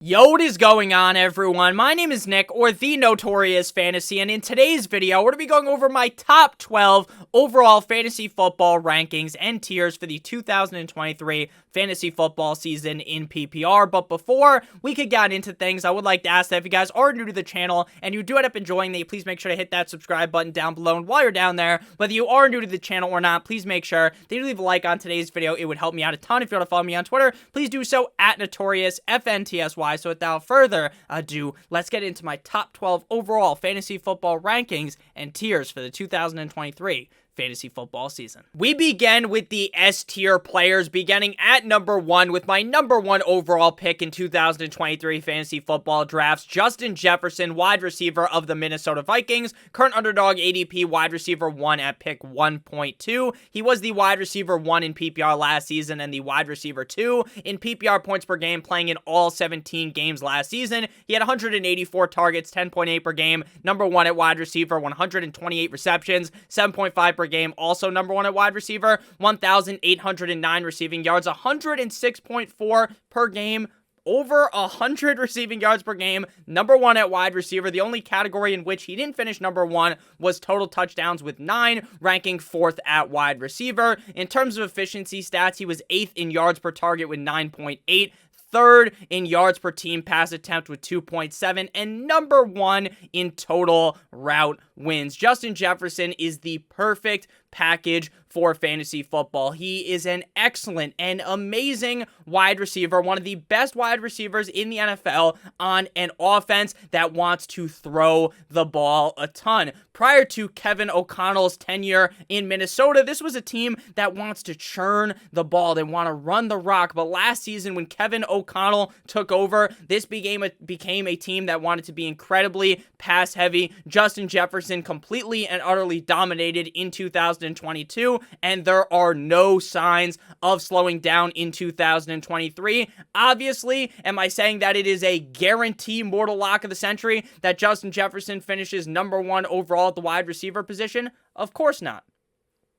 Yo, what is going on, everyone? My name is Nick, or the Notorious Fantasy, and in today's video, we're going to be going over my top 12 overall fantasy football rankings and tiers for the 2023 fantasy football season in PPR. But before we could get into things, I would like to ask that if you guys are new to the channel and you do end up enjoying it, please make sure to hit that subscribe button down below. And while you're down there, whether you are new to the channel or not, please make sure that you leave a like on today's video. It would help me out a ton. If you want to follow me on Twitter, please do so at NotoriousFantasy. So without further ado, let's get into my top 12 overall fantasy football rankings and tiers for the 2023 fantasy football season. We begin with the S tier players, beginning at number 1 with my number 1 overall pick in 2023 fantasy football drafts, Justin Jefferson, wide receiver of the Minnesota Vikings, current underdog ADP wide receiver 1 at pick 1.2. He was the wide receiver 1 in PPR last season and the wide receiver 2 in PPR points per game, playing in all 17 games last season. He had 184 targets, 10.8 per game, number 1 at wide receiver, 128 receptions, 7.5 per game, also number 1 at wide receiver, 1,809 receiving yards, 106.4 per game, over 100 receiving yards per game, number 1 at wide receiver. The only category in which he didn't finish number 1 was total touchdowns with 9, ranking 4th at wide receiver. In terms of efficiency stats, he was 8th in yards per target with 9.8, 3rd in yards per team pass attempt with 2.7, and number 1 in total route wins. Justin Jefferson is the perfect package for fantasy football. He is an excellent and amazing wide receiver, one of the best wide receivers in the NFL on an offense that wants to throw the ball a ton. Prior to Kevin O'Connell's tenure in Minnesota, this was a team that wants to churn the ball. They want to run the rock. But last season, when Kevin O'Connell took over, this became a team that wanted to be incredibly pass heavy. Justin Jefferson completely and utterly dominated in 2022, and there are no signs of slowing down in 2023. Obviously, am I saying that it is a guarantee mortal lock of the century that Justin Jefferson finishes number 1 overall at the wide receiver position? Of course not,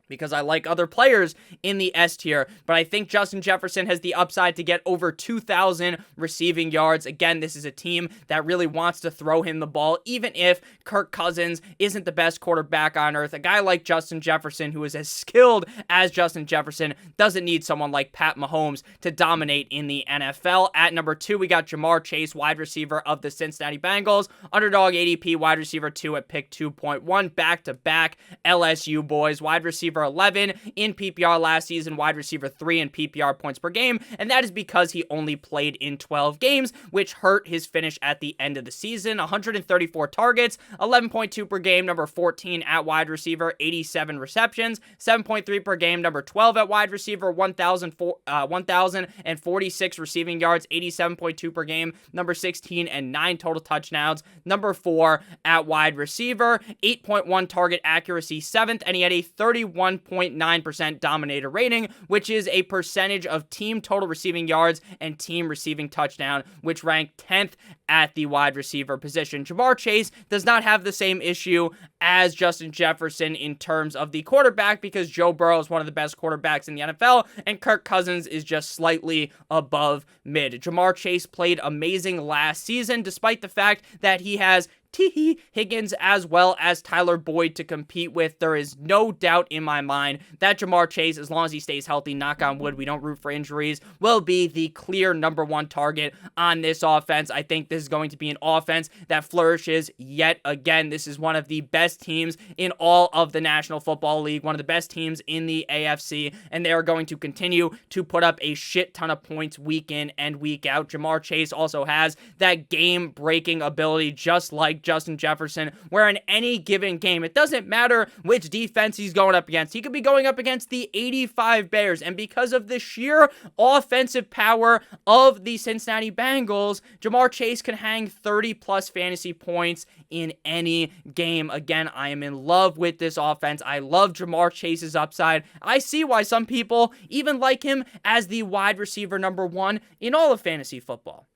because I like other players in the S tier, but I think Justin Jefferson has the upside to get over 2,000 receiving yards. Again, this is a team that really wants to throw him the ball, even if Kirk Cousins isn't the best quarterback on earth. A guy like Justin Jefferson, who is as skilled as Justin Jefferson, doesn't need someone like Pat Mahomes to dominate in the NFL. At number 2, we got Ja'Marr Chase, wide receiver of the Cincinnati Bengals, underdog ADP, wide receiver 2 at pick 2.1, back-to-back LSU boys, wide receiver 11 in PPR last season, wide receiver 3 in PPR points per game, and that is because he only played in 12 games, which hurt his finish at the end of the season. 134 targets, 11.2 per game, number 14 at wide receiver, 87 receptions, 7.3 per game, number 12 at wide receiver, 1,046 receiving yards, 87.2 per game, number 16, and 9 total touchdowns, number 4 at wide receiver, 8.1 target accuracy, 7th, and he had a 31.9% dominator rating, which is a percentage of team total receiving yards and team receiving touchdown, which ranked 10th at the wide receiver position. Ja'Marr Chase does not have the same issue as Justin Jefferson in terms of the quarterback, because Joe Burrow is one of the best quarterbacks in the NFL, and Kirk Cousins is just slightly above mid. Ja'Marr Chase played amazing last season, despite the fact that he has T. Higgins as well as Tyler Boyd to compete with. There is no doubt in my mind that Ja'Marr Chase, as long as he stays healthy, knock on wood, we don't root for injuries, will be the clear number 1 target on this offense. I think this is going to be an offense that flourishes yet again. This is one of the best teams in all of the National Football League, one of the best teams in the AFC, and they are going to continue to put up a shit ton of points week in and week out. Ja'Marr Chase also has that game-breaking ability, just like Justin Jefferson, where in any given game, it doesn't matter which defense he's going up against. He could be going up against the 85 Bears, and because of the sheer offensive power of the Cincinnati Bengals, Ja'Marr Chase can hang 30-plus fantasy points in any game. Again, I am in love with this offense. I love Ja'Marr Chase's upside. I see why some people even like him as the wide receiver number 1 in all of fantasy football.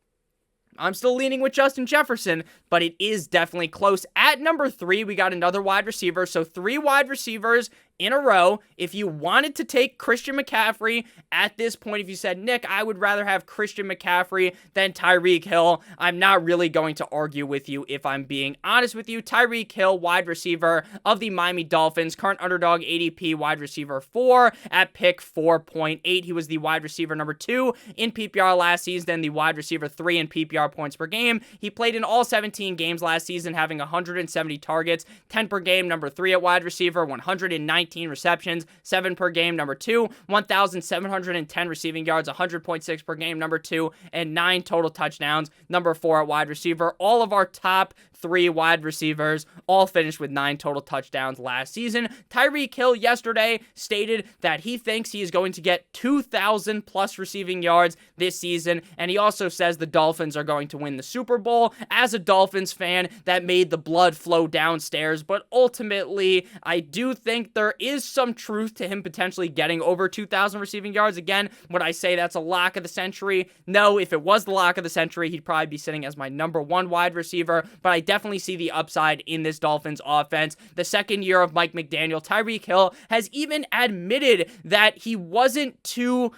I'm still leaning with Justin Jefferson, but it is definitely close. At number 3, we got another wide receiver. So 3 wide receivers in a row. If you wanted to take Christian McCaffrey at this point, if you said, Nick, I would rather have Christian McCaffrey than Tyreek Hill, I'm not really going to argue with you if I'm being honest with you. Tyreek Hill, wide receiver of the Miami Dolphins, current underdog ADP wide receiver 4 at pick 4.8. He was the wide receiver number 2 in PPR last season, then the wide receiver 3 in PPR points per game. He played in all 17 games last season, having 170 targets, 10 per game, number 3 at wide receiver, 119 receptions, 7 per game, number 2, 1,710 receiving yards, 100.6 per game, number 2, and 9 total touchdowns, number 4 at wide receiver. All of our top 3 wide receivers all finished with 9 total touchdowns last season. Tyreek Hill yesterday stated that he thinks he is going to get 2,000 plus receiving yards this season, and he also says the Dolphins are going to win the Super Bowl. As a Dolphins fan, that made the blood flow downstairs, but ultimately, I do think there is some truth to him potentially getting over 2,000 receiving yards. Again, would I say that's a lock of the century? No, if it was the lock of the century, he'd probably be sitting as my number 1 wide receiver, but I definitely see the upside in this Dolphins offense. The second year of Mike McDaniel, Tyreek Hill has even admitted that he wasn't too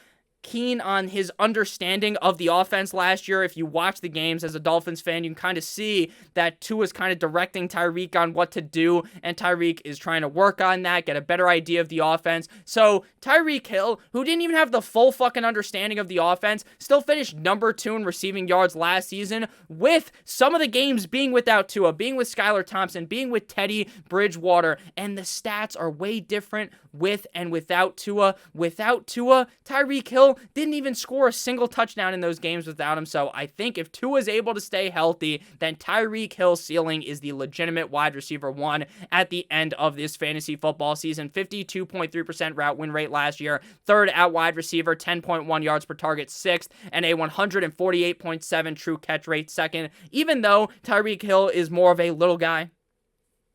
keen on his understanding of the offense last year. If you watch the games as a Dolphins fan, you can kind of see that Tua's kind of directing Tyreek on what to do, and Tyreek is trying to work on that, get a better idea of the offense. So Tyreek Hill, who didn't even have the full fucking understanding of the offense, still finished number 2 in receiving yards last season, with some of the games being without Tua, being with Skylar Thompson, being with Teddy Bridgewater, and the stats are way different with and without Tua. Without Tua, Tyreek Hill didn't even score a single touchdown in those games without him. So I think if Tua is able to stay healthy, then Tyreek Hill's ceiling is the legitimate wide receiver 1 at the end of this fantasy football season. 52.3% route win rate last year, 3rd at wide receiver, 10.1 yards per target, 6th, and a 148.7 true catch rate, 2nd. Even though Tyreek Hill is more of a little guy,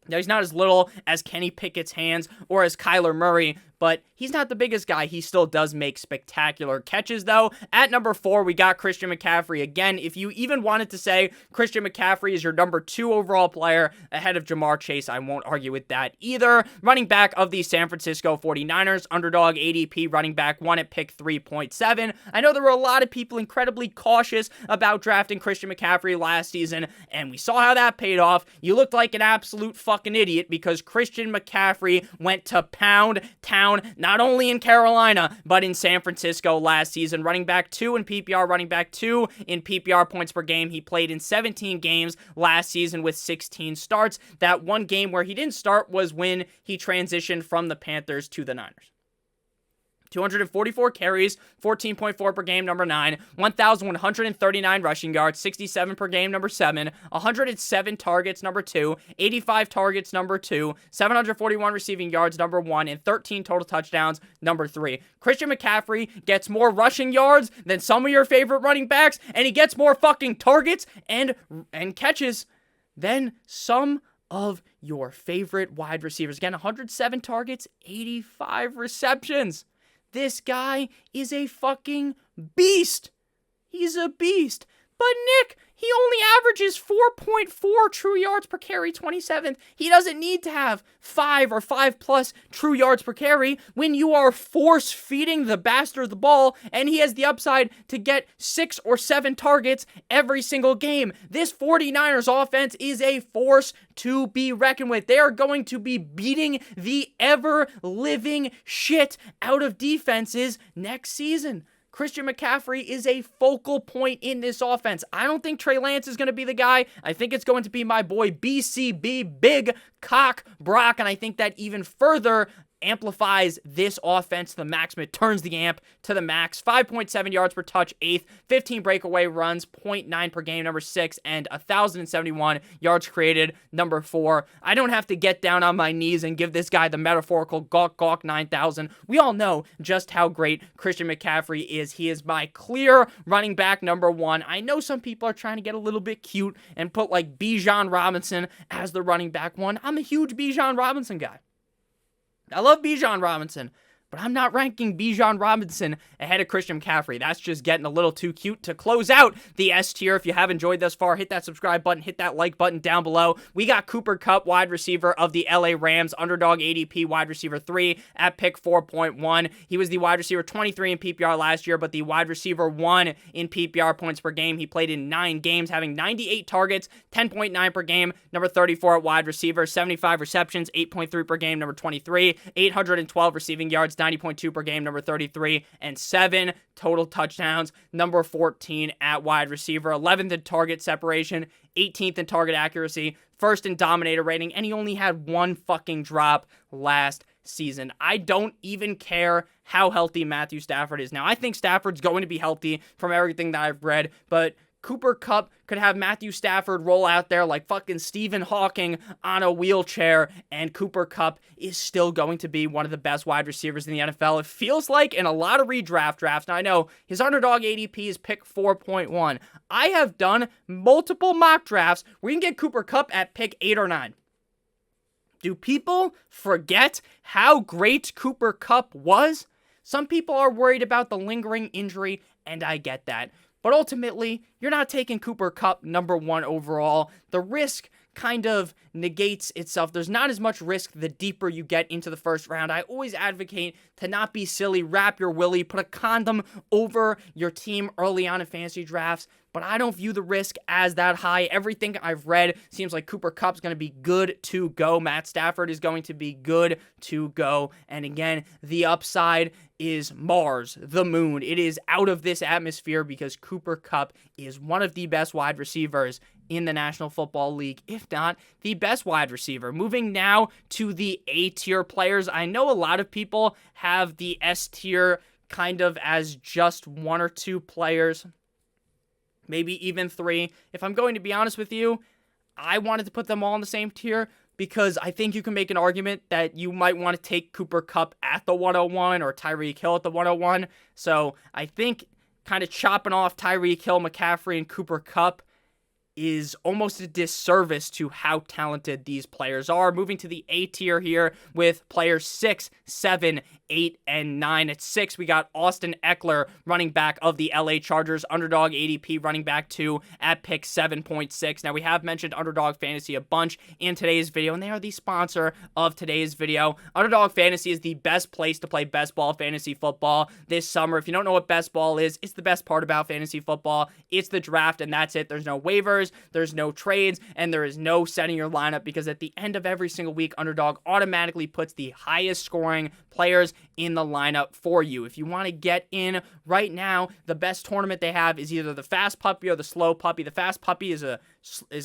now, he's not as little as Kenny Pickett's hands or as Kyler Murray, but he's not the biggest guy. He still does make spectacular catches, though. At number 4, we got Christian McCaffrey. Again, if you even wanted to say Christian McCaffrey is your number 2 overall player ahead of Jamar Chase, I won't argue with that either. Running back of the San Francisco 49ers, underdog ADP running back 1 at pick 3.7. I know there were a lot of people incredibly cautious about drafting Christian McCaffrey last season, and we saw how that paid off. You looked like an absolute fucking idiot because Christian McCaffrey went to pound town, not only in Carolina, but in San Francisco last season. Running back 2 in PPR, running back 2 in PPR points per game. He played in 17 games last season with 16 starts. That one game where he didn't start was when he transitioned from the Panthers to the Niners. 244 carries, 14.4 per game, number 9, 1,139 rushing yards, 67 per game, number 7, 107 targets, number 2, 85 targets, number 2, 741 receiving yards, number 1, and 13 total touchdowns, number 3. Christian McCaffrey gets more rushing yards than some of your favorite running backs, and he gets more fucking targets and catches than some of your favorite wide receivers. Again, 107 targets, 85 receptions. This guy is a fucking beast. He's a beast. But Nick, he only averages 4.4 true yards per carry, 27th. He doesn't need to have 5 or 5 plus true yards per carry when you are force feeding the bastard the ball, and he has the upside to get 6 or 7 targets every single game. This 49ers offense is a force to be reckoned with. They are going to be beating the ever-living shit out of defenses next season. Christian McCaffrey is a focal point in this offense. I don't think Trey Lance is going to be the guy. I think it's going to be my boy BCB, Big Cock Brock, and I think that even further amplifies this offense to the maximum. It turns the amp to the max. 5.7 yards per touch, 8th. 15 breakaway runs, 0.9 per game, number 6. And 1,071 yards created, number 4. I don't have to get down on my knees and give this guy the metaphorical gawk gawk 9,000. We all know just how great Christian McCaffrey is. He is my clear running back number 1. I know some people are trying to get a little bit cute and put like Bijan Robinson as the running back 1. I'm a huge Bijan Robinson guy. I love Bijan Robinson, but I'm not ranking Bijan Robinson ahead of Christian McCaffrey. That's just getting a little too cute. To close out the S tier, if you have enjoyed thus far, hit that subscribe button, hit that like button down below. We got Cooper Kupp, wide receiver of the LA Rams, underdog ADP, wide receiver 3 at pick 4.1. He was the wide receiver 23 in PPR last year, but the wide receiver 1 in PPR points per game. He played in 9 games, having 98 targets, 10.9 per game. Number 34 at wide receiver, 75 receptions, 8.3 per game. Number 23, 812 receiving yards, 90.2 per game. Number 33, and 7 total touchdowns. Number 14 at wide receiver, 11th in target separation, 18th in target accuracy, 1st in dominator rating, and he only had 1 fucking drop last season. I don't even care how healthy Matthew Stafford is now. I think Stafford's going to be healthy from everything that I've read, but Cooper Kupp could have Matthew Stafford roll out there like fucking Stephen Hawking on a wheelchair, and Cooper Kupp is still going to be one of the best wide receivers in the NFL. It feels like in a lot of redraft drafts. Now, I know his underdog ADP is pick 4.1. I have done multiple mock drafts where you can get Cooper Kupp at pick 8 or 9. Do people forget how great Cooper Kupp was? Some people are worried about the lingering injury, and I get that. But ultimately, you're not taking Cooper Kupp number 1 overall. The risk kind of negates itself. There's not as much risk the deeper you get into the first round. I always advocate to not be silly, wrap your willy, put a condom over your team early on in fantasy drafts, but I don't view the risk as that high. Everything I've read seems like Cooper Kupp's going to be good to go. Matt Stafford is going to be good to go. And again, the upside is Mars, the moon. It is out of this atmosphere because Cooper Kupp is one of the best wide receivers in the National Football League, if not the best wide receiver. Moving now to the A tier players. I know a lot of people have the S tier kind of as just 1 or 2 players, maybe even 3. If I'm going to be honest with you, I wanted to put them all in the same tier because I think you can make an argument that you might want to take Cooper Kupp at the 101 or Tyreek Hill at the 101. So I think kind of chopping off Tyreek Hill, McCaffrey, and Cooper Kupp is almost a disservice to how talented these players are. Moving to the A tier here with players 6, 7, 8, and 9. At 6, we got Austin Ekeler, running back of the LA Chargers, underdog ADP, running back 2 at pick 7.6. Now, we have mentioned Underdog Fantasy a bunch in today's video, and they are the sponsor of today's video. Underdog Fantasy is the best place to play best ball fantasy football this summer. If you don't know what best ball is, it's the best part about fantasy football. It's the draft, and that's it. There's no waivers, there's no trades, and there is no setting your lineup because at the end of every single week, Underdog automatically puts the highest scoring players in the lineup for you. If you want to get in right now, the best tournament they have is either the fast puppy or the slow puppy. The fast puppy is a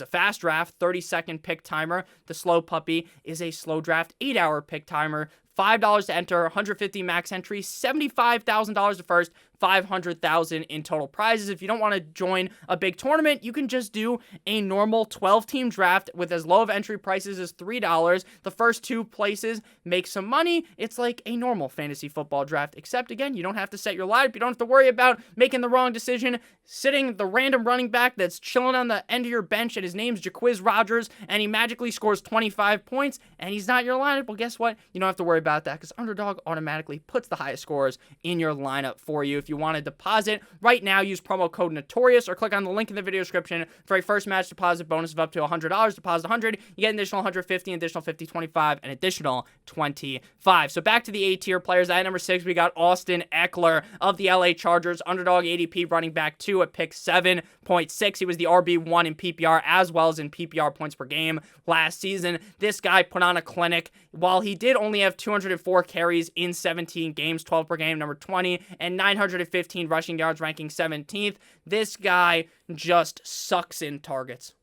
fast draft, 30-second pick timer. The slow puppy is a slow draft, 8-hour pick timer. $5 to enter, 150 max entry, $75,000 to first, $500,000 in total prizes. If you don't want to join a big tournament, you can just do a normal 12-team draft with as low of entry prices as $3. The first 2 places make some money. It's like a normal fantasy football draft, except again, you don't have to set your lineup. You don't have to worry about making the wrong decision, sitting the random running back that's chilling on the end of your bench, and his name's Jacquizz Rodgers, and he magically scores 25 points, and he's not your lineup. Well, guess what? You don't have to worry about that because Underdog automatically puts the highest scores in your lineup for you. If you want to deposit right now, use promo code Notorious or click on the link in the video description for a first match deposit bonus of up to $100. Deposit 100, you get an additional 150, additional 50, 25, and additional 25. So back to the A tier players. At number 6, we got Austin Ekeler of the LA Chargers, underdog ADP, running back 2 at pick 7.6. He was the RB1 in PPR as well as in PPR points per game last season. This guy put on a clinic. While he did only have 204 carries in 17 games, 12 per game, number 20, and 915 rushing yards, ranking 17th, this guy just sucks in targets.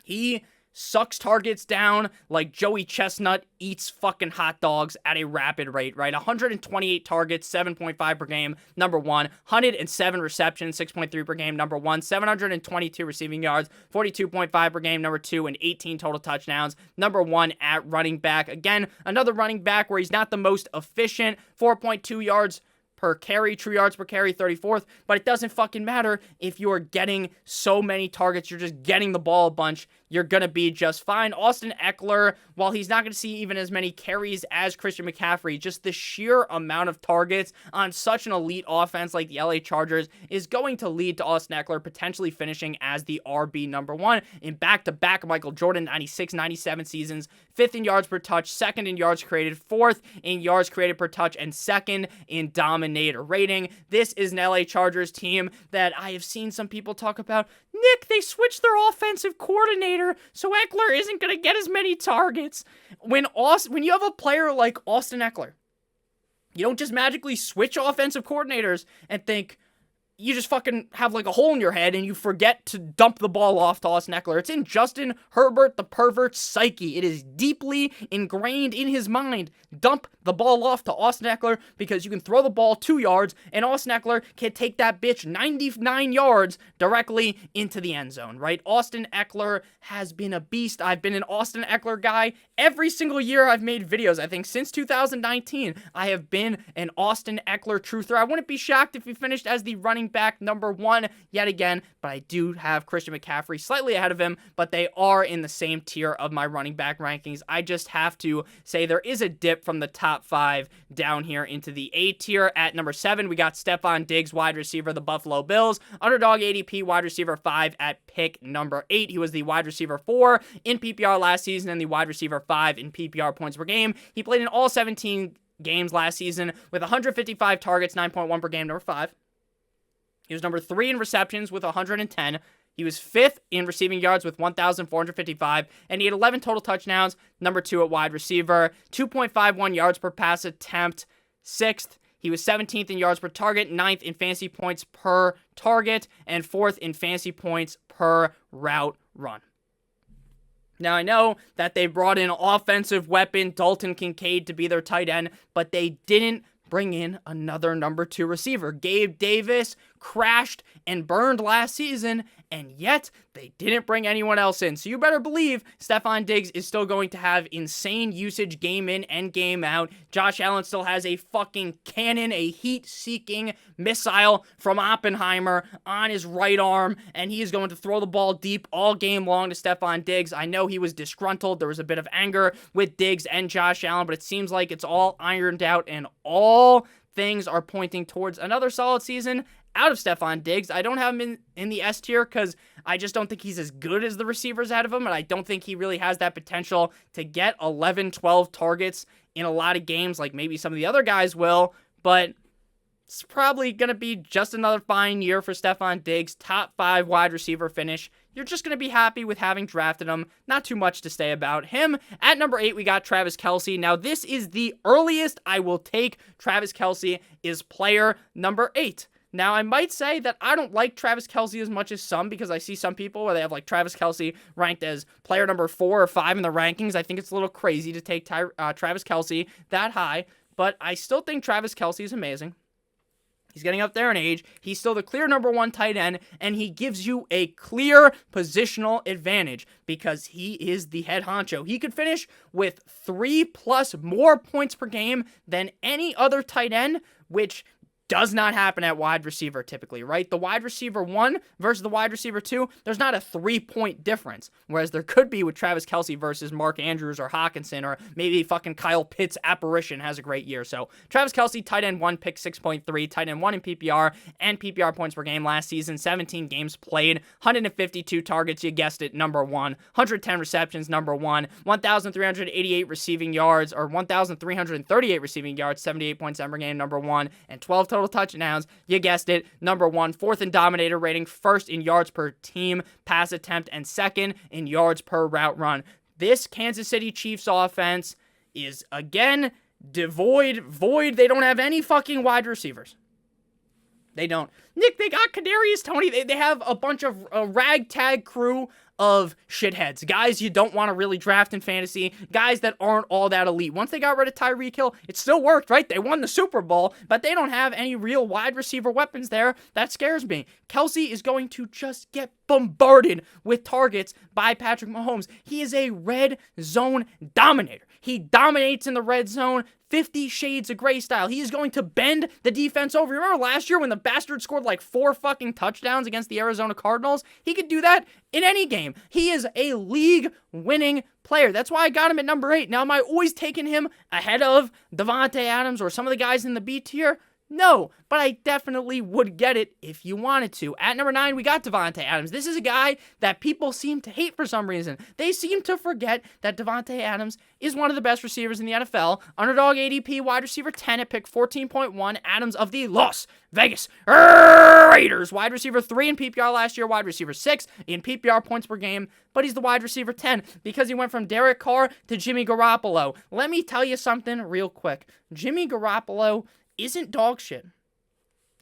He sucks targets down like Joey Chestnut eats fucking hot dogs at a rapid rate, right? 128 targets, 7.5 per game, number 1. 107 receptions, 6.3 per game, number 1. 722 receiving yards, 42.5 per game, number 2. And 18 total touchdowns, number 1 at running back. Again, another running back where he's not the most efficient, 4.2 yards per carry, true yards per carry, 34th, but it doesn't fucking matter if you're getting so many targets, you're just getting the ball a bunch, you're going to be just fine. Austin Ekeler, while he's not going to see even as many carries as Christian McCaffrey, just the sheer amount of targets on such an elite offense like the LA Chargers is going to lead to Austin Ekeler potentially finishing as the RB number 1 in back-to-back Michael Jordan 96, 97 seasons, 5th in yards per touch, 2nd in yards created, 4th in yards created per touch, and 2nd in dominator rating. This is an LA Chargers team that I have seen some people talk about. Nick, they switched their offensive coordinator, so Ekeler isn't going to get as many targets. When you have a player like Austin Ekeler, you don't just magically switch offensive coordinators and think, you just fucking have like a hole in your head and you forget to dump the ball off to Austin Ekeler. It's in Justin Herbert, the pervert's psyche. It is deeply ingrained in his mind. Dump the ball off to Austin Ekeler because you can throw the ball 2 yards and Austin Ekeler can take that bitch 99 yards directly into the end zone, right? Austin Ekeler has been a beast. I've been an Austin Ekeler guy every single year I've made videos. I think since 2019, I have been an Austin Ekeler truther. I wouldn't be shocked if he finished as the running back number 1 yet again, but I do have Christian McCaffrey slightly ahead of him, but they are in the same tier of my running back rankings. I just have to say there is a dip from the top 5 down here into the A tier. At number 7, we got Stefon Diggs, wide receiver, the Buffalo Bills. Underdog ADP, wide receiver 5 at pick number 8. He was the wide receiver 4 in PPR last season and the wide receiver 5 in PPR points per game. He played in all 17 games last season with 155 targets, 9.1 per game, number 5. He was number 3 in receptions with 110. He was 5th in receiving yards with 1,455, and he had 11 total touchdowns, number 2 at wide receiver, 2.51 yards per pass attempt, 6th. He was 17th in yards per target, 9th in fantasy points per target, and 4th in fantasy points per route run. Now, I know that they brought in offensive weapon Dalton Kincaid to be their tight end, but they didn't bring in another number 2 receiver. Gabe Davis crashed and burned last season, and yet they didn't bring anyone else in. So you better believe Stefon Diggs is still going to have insane usage game in and game out. Josh Allen still has a fucking cannon, a heat-seeking missile from Oppenheimer on his right arm, and he is going to throw the ball deep all game long to Stefon Diggs. I know he was disgruntled. There was a bit of anger with Diggs and Josh Allen, but it seems like it's all ironed out, and all things are pointing towards another solid season out of Stefon Diggs. I don't have him in the S tier because I just don't think he's as good as the receivers out of him, and I don't think he really has that potential to get 11, 12 targets in a lot of games like maybe some of the other guys will, but it's probably going to be just another fine year for Stefon Diggs. Top 5 wide receiver finish. You're just going to be happy with having drafted him. Not too much to say about him. At number 8, we got Travis Kelce. Now, this is the earliest I will take Travis Kelce is player number 8. Now, I might say that I don't like Travis Kelce as much as some because I see some people where they have like Travis Kelce ranked as player number 4 or 5 in the rankings. I think it's a little crazy to take Travis Kelce that high, but I still think Travis Kelce is amazing. He's getting up there in age. He's still the clear number 1 tight end, and he gives you a clear positional advantage because he is the head honcho. He could finish with 3+ more points per game than any other tight end, which does not happen at wide receiver typically, right? The wide receiver 1 versus the wide receiver 2, there's not a 3-point difference, whereas there could be with Travis Kelce versus Mark Andrews or Hawkinson, or maybe fucking Kyle Pitts apparition has a great year. So Travis Kelce, tight end 1, pick 6.3, tight end 1 in PPR and PPR points per game last season, 17 games played, 152 targets, you guessed it, number 1, 110 receptions, number 1, 1,388 receiving yards, or 1,338 receiving yards, 78 points per game, number 1, and 12 total touchdowns, you guessed it, number 1, 4th in dominator rating, 1st in yards per team pass attempt, and 2nd in yards per route run. This Kansas City Chiefs offense is, again, void. They don't have any fucking wide receivers. They don't. Nick, they got Kadarius Toney. They have a bunch of ragtag crew of shitheads, guys you don't want to really draft in fantasy, guys that aren't all that elite. Once they got rid of Tyreek Hill, it still worked, right? They won the Super Bowl, but they don't have any real wide receiver weapons there. That scares me. Kelce is going to just get bombarded with targets by Patrick Mahomes. He is a red zone dominator. He dominates in the red zone, 50 Shades of Grey style. He is going to bend the defense over. You remember last year when the bastard scored like 4 fucking touchdowns against the Arizona Cardinals? He could do that in any game. He is a league-winning player. That's why I got him at number 8. Now, am I always taking him ahead of Davante Adams or some of the guys in the B tier? No, but I definitely would get it if you wanted to. At number 9, we got Davante Adams. This is a guy that people seem to hate for some reason. They seem to forget that Davante Adams is one of the best receivers in the NFL. Underdog ADP, wide receiver 10 at pick 14.1. Adams of the Las Vegas Raiders. Wide receiver 3 in PPR last year, wide receiver 6 in PPR points per game, but he's the wide receiver 10 because he went from Derek Carr to Jimmy Garoppolo. Let me tell you something real quick. Jimmy Garoppolo isn't dog shit.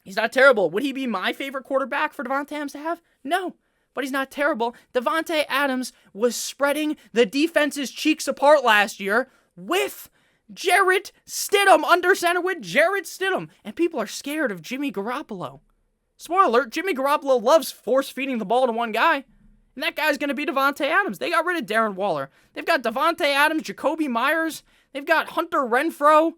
He's not terrible. Would he be my favorite quarterback for Davante Adams to have? No, but he's not terrible. Davante Adams was spreading the defense's cheeks apart last year with Jarrett Stidham, under center with Jarrett Stidham, and people are scared of Jimmy Garoppolo. Spoiler alert, Jimmy Garoppolo loves force-feeding the ball to one guy, and that guy's going to be Davante Adams. They got rid of Darren Waller. They've got Davante Adams, Jacoby Myers. They've got Hunter Renfrow.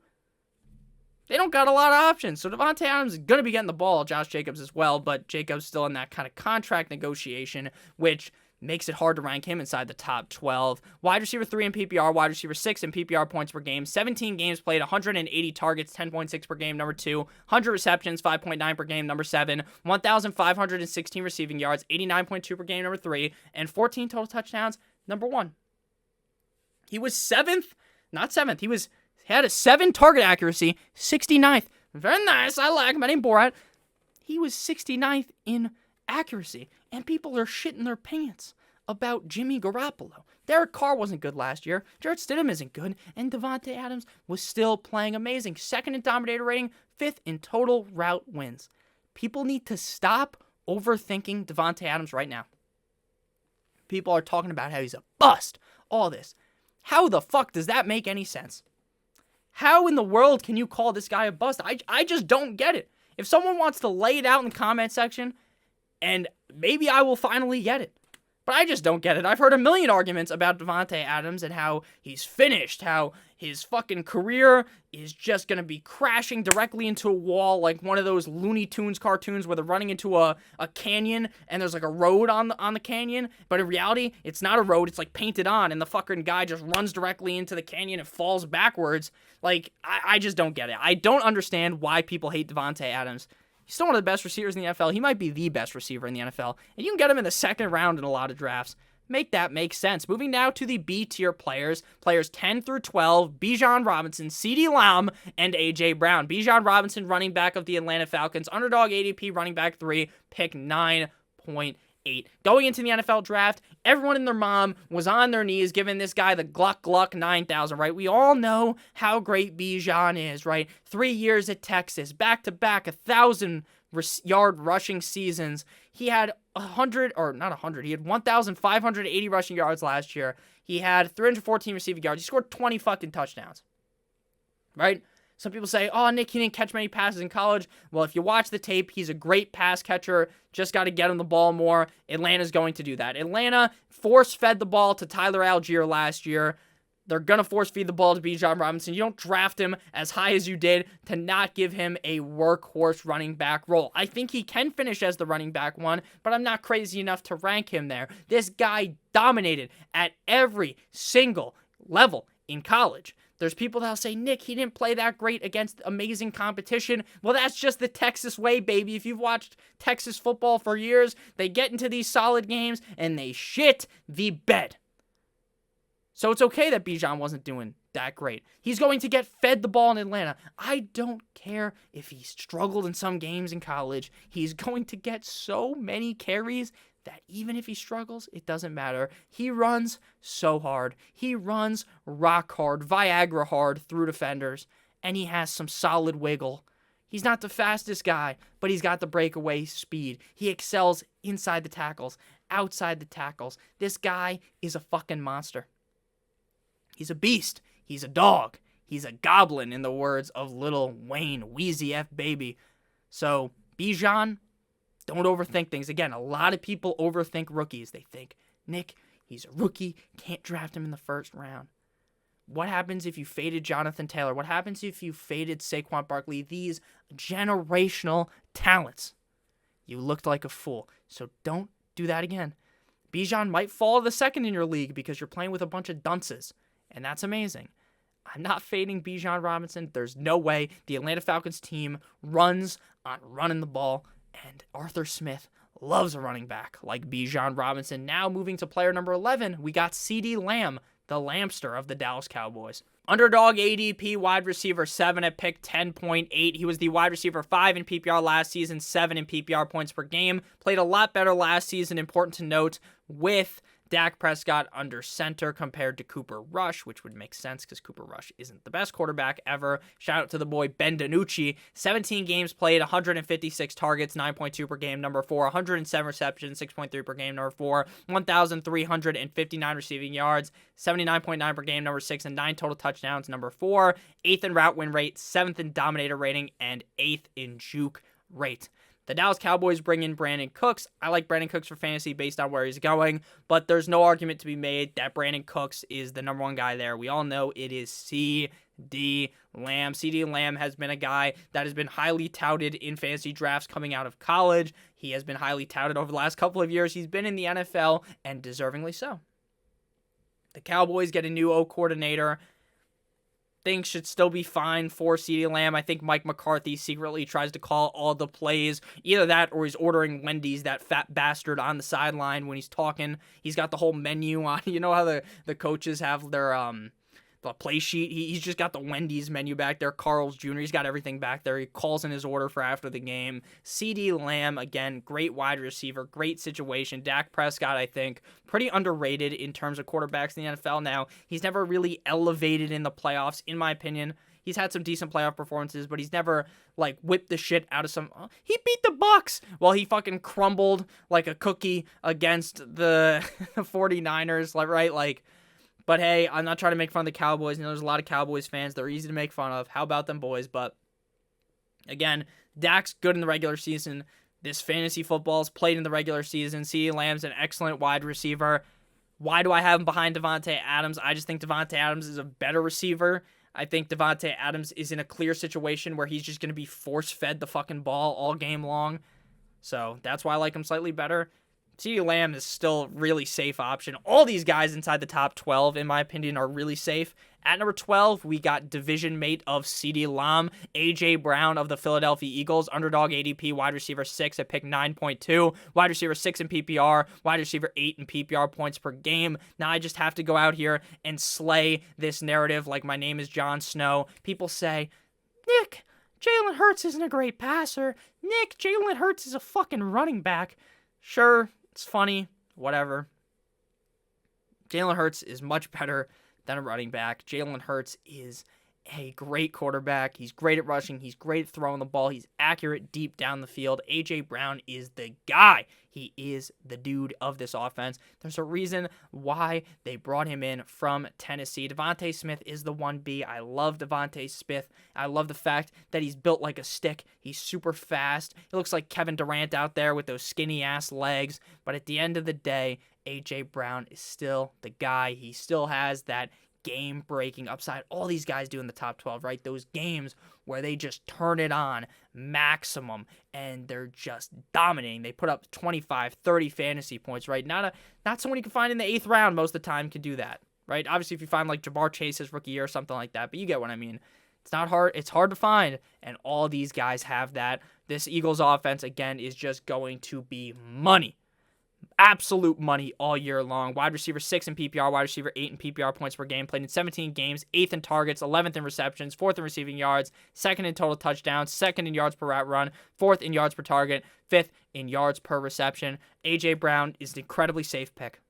They don't got a lot of options. So Davante Adams is going to be getting the ball. Josh Jacobs as well, but Jacobs still in that kind of contract negotiation, which makes it hard to rank him inside the top 12. Wide receiver 3 in PPR, wide receiver 6 in PPR points per game, 17 games played, 180 targets, 10.6 per game, number 2, 100 receptions, 5.9 per game, number 7, 1,516 receiving yards, 89.2 per game, number 3, and 14 total touchdowns, number 1. He was 7th, not 7th, he had a 7 target accuracy, 69th. Very nice. I like him. My name Borat. He was 69th in accuracy, and people are shitting their pants about Jimmy Garoppolo. Derek Carr wasn't good last year. Jarrett Stidham isn't good, and Davante Adams was still playing amazing. 2nd in dominator rating, 5th in total route wins. People need to stop overthinking Davante Adams right now. People are talking about how he's a bust. All this. How the fuck does that make any sense? How in the world can you call this guy a bust? I just don't get it. If someone wants to lay it out in the comment section, and maybe I will finally get it. But I just don't get it. I've heard a million arguments about Davante Adams and how he's finished, how his fucking career is just going to be crashing directly into a wall like one of those Looney Tunes cartoons where they're running into a canyon and there's like a road on the canyon. But in reality, it's not a road. It's like painted on and the fucking guy just runs directly into the canyon and falls backwards. Like, I just don't get it. I don't understand why people hate Davante Adams. He's still one of the best receivers in the NFL. He might be the best receiver in the NFL. And you can get him in the 2nd round in a lot of drafts. Make that make sense. Moving now to the B tier players. Players 10 through 12. Bijan Robinson, CeeDee Lamb, and A.J. Brown. Bijan Robinson, running back of the Atlanta Falcons. Underdog ADP, running back 3. Pick 9.8. Going into the NFL draft, everyone and their mom was on their knees giving this guy the Gluck 9,000, right? We all know how great Bijan is, right? 3 years at Texas, back-to-back, 1,000-yard rushing seasons. He had 1,580 rushing yards last year. He had 314 receiving yards. He scored 20 fucking touchdowns, right? Some people say, oh, Nick, he didn't catch many passes in college. Well, if you watch the tape, he's a great pass catcher. Just got to get him the ball more. Atlanta's going to do that. Atlanta force-fed the ball to Tyler Algier last year. They're going to force-feed the ball to Bijan Robinson. You don't draft him as high as you did to not give him a workhorse running back role. I think he can finish as the running back one, but I'm not crazy enough to rank him there. This guy dominated at every single level in college. There's people that'll say, Nick, he didn't play that great against amazing competition. Well, that's just the Texas way, baby. If you've watched Texas football for years, they get into these solid games and they shit the bed. So it's okay that Bijan wasn't doing that great. He's going to get fed the ball in Atlanta. I don't care if he struggled in some games in college. He's going to get so many carries that even if he struggles, it doesn't matter. He runs so hard. He runs rock hard, Viagra hard through defenders, and he has some solid wiggle. He's not the fastest guy, but he's got the breakaway speed. He excels inside the tackles. outside the tackles. This guy is a fucking monster. He's a beast. He's a dog. He's a goblin, in the words of Lil Wayne, Wheezy F Baby. So, Bijan, don't overthink things. Again, a lot of people overthink rookies. They think, Nick, he's a rookie, can't draft him in the first round. What happens if you faded Jonathan Taylor? What happens if you faded Saquon Barkley? These generational talents. You looked like a fool. So don't do that again. Bijan might fall to the second in your league because you're playing with a bunch of dunces. And that's amazing. I'm not fading Bijan Robinson. There's no way. The Atlanta Falcons team runs on running the ball. And Arthur Smith loves a running back like Bijan Robinson. Now moving to player number 11, we got CeeDee Lamb, the Lambster of the Dallas Cowboys. Underdog ADP wide receiver 7 at pick 10.8. He was the wide receiver 5 in PPR last season, 7 in PPR points per game. Played a lot better last season, important to note, with Dak Prescott under center compared to Cooper Rush, which would make sense because Cooper Rush isn't the best quarterback ever. Shout out to the boy Ben DiNucci. 17 games played, 156 targets, 9.2 per game, number 4. 107 receptions, 6.3 per game, number 4. 1,359 receiving yards, 79.9 per game, number 6. And 9 total touchdowns, number 4. 8th in route win rate, 7th in dominator rating, and 8th in juke rate. The Dallas Cowboys bring in Brandon Cooks. I like Brandon Cooks for fantasy based on where he's going, but there's no argument to be made that Brandon Cooks is the number one guy there. We all know it is CeeDee Lamb. CeeDee Lamb has been a guy that has been highly touted in fantasy drafts coming out of college. He has been highly touted over the last couple of years. He's been in the NFL, and deservingly so. The Cowboys get a new O coordinator. Things should still be fine for CeeDee Lamb. I think Mike McCarthy secretly tries to call all the plays. Either that or he's ordering Wendy's, that fat bastard, on the sideline when he's talking. He's got the whole menu on. You know how the coaches have their the play sheet? He's just got the Wendy's menu back there. Carl's Jr., he's got everything back there. He calls in his order for after the game. CeeDee Lamb, again, great wide receiver, great situation. Dak Prescott, I think, pretty underrated in terms of quarterbacks in the NFL now. He's never really elevated in the playoffs, in my opinion. He's had some decent playoff performances, but he's never, like, whipped the shit out of some... He beat the Bucs while he fucking crumbled like a cookie against the 49ers, like, right? Like... But hey, I'm not trying to make fun of the Cowboys. You know, there's a lot of Cowboys fans. They're easy to make fun of. How about them boys? But again, Dak's good in the regular season. This fantasy football is played in the regular season. CeeDee Lamb's an excellent wide receiver. Why do I have him behind Davante Adams? I just think Davante Adams is a better receiver. I think Davante Adams is in a clear situation where he's just going to be force-fed the fucking ball all game long. So that's why I like him slightly better. CeeDee Lamb is still a really safe option. All these guys inside the top 12, in my opinion, are really safe. At number 12, we got division mate of CeeDee Lamb, A.J. Brown of the Philadelphia Eagles, underdog ADP, wide receiver 6 at pick 9.2, wide receiver 6 in PPR, wide receiver 8 in PPR points per game. Now I just have to go out here and slay this narrative like my name is Jon Snow. People say, Nick, Jalen Hurts isn't a great passer. Nick, Jalen Hurts is a fucking running back. Sure. It's funny, whatever. Jalen Hurts is much better than a running back. Jalen Hurts is a great quarterback. He's great at rushing. He's great at throwing the ball. He's accurate deep down the field. A.J. Brown is the guy. He is the dude of this offense. There's a reason why they brought him in from Tennessee. Devontae Smith is the 1B. I love Devontae Smith. I love the fact that he's built like a stick. He's super fast. He looks like Kevin Durant out there with those skinny-ass legs. But at the end of the day, A.J. Brown is still the guy. He still has that game-breaking upside. All these guys do in the top 12, right? Those games where they just turn it on maximum and they're just dominating. They put up 25, 30 fantasy points, right? Not someone you can find in the 8th round most of the time can do that, right? Obviously, if you find like Ja'Marr Chase's rookie year or something like that, but you get what I mean. It's not hard. It's hard to find, and all these guys have that. This Eagles offense, again, is just going to be money. Absolute money all year long. Wide receiver 6 in PPR, wide receiver 8 in PPR points per game. Played in 17 games, 8th in targets, 11th in receptions, 4th in receiving yards, 2nd in total touchdowns, 2nd in yards per route run, 4th in yards per target, 5th in yards per reception. A.J. Brown is an incredibly safe pick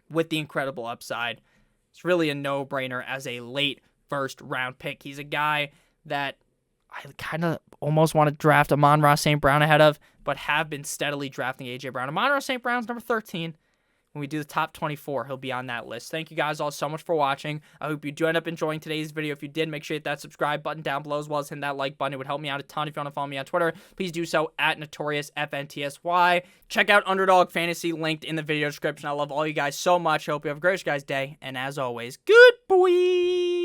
with the incredible upside. It's really a no-brainer as a late first-round pick. He's a guy that I kind of almost want to draft Amon-Ra St. Brown ahead of, but have been steadily drafting A.J. Brown. Amon-Ra St. Brown's number 13. When we do the top 24, he'll be on that list. Thank you guys all so much for watching. I hope you do end up enjoying today's video. If you did, make sure you hit that subscribe button down below, as well as hit that like button. It would help me out a ton. If you want to follow me on Twitter, please do so at NotoriousFantasy. Check out Underdog Fantasy, linked in the video description. I love all you guys so much. I hope you have a great guys' day. And as always, good boy.